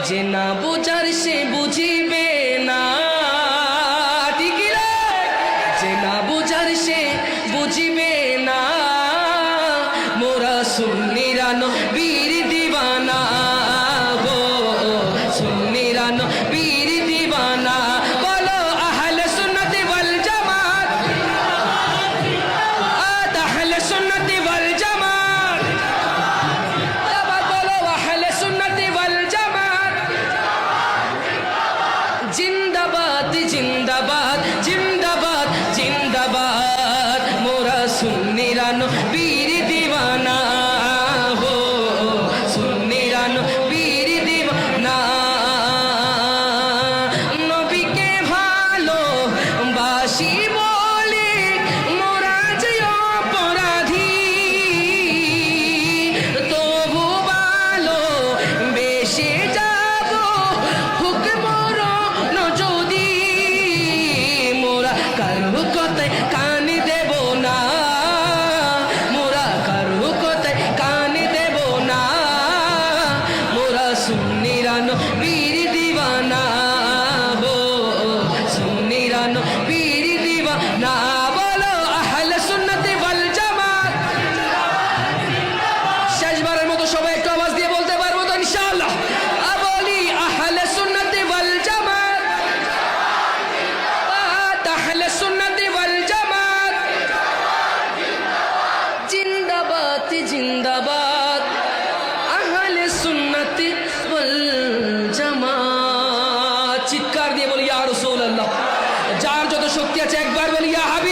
যে না বোঝার সে বুঝিবে না, ঠিক রে? যে না বোঝার সে বুঝিবে না, মোরা সুন্নিরা নবীর দিওয়ানা গো, সুন্নিরা নবীর দিওয়ানা। বলো আহলে সুন্নাত ওয়াল জামাত, আহলে সুন্নাত ওয়াল জামাত, আবার বলো আহলে সুন্নাত ওয়াল জামাত। জিন্দাবাদ জিন্দাবাদ জিন্দাবাদ জিন্দাবাদ, মোরা সুন্নিরা নবীর দিওয়ানা গো, সুন্নিরা নবীর দিওয়ানা। নবীকে ভালোবাসি বলে মোরা যে অপরাধী, তবু ভালোবেসে যাব হুক মরণ যদি, মোরা কারো কথায় কান দেব না, মোরা কারো কথায় কান দেব না, মোরা সুন্নিরা নবীর দিওয়ানা গো, সুন্নিরা নবীর দিওয়ানা। বলো আহলে সুন্নাত ওয়াল জামাত। শেষবারের মতো সবাই একটু আওয়াজ দিয়ে বলতে পারবো তো ইনশাআল্লাহ? বলি আহলে সুন্নাত ওয়াল জামাত, আহলে সুন্নাত ওয়াল জামাত। জিন্দাবাদ জিন্দাবাদ আহলে সুন্নাত ওয়াল জামাত। চিৎকার দিয়ে বলি ইয়া রাসূলুল্লাহ। যার যত শক্তি আছে একবার বলি ইয়া হাবিব।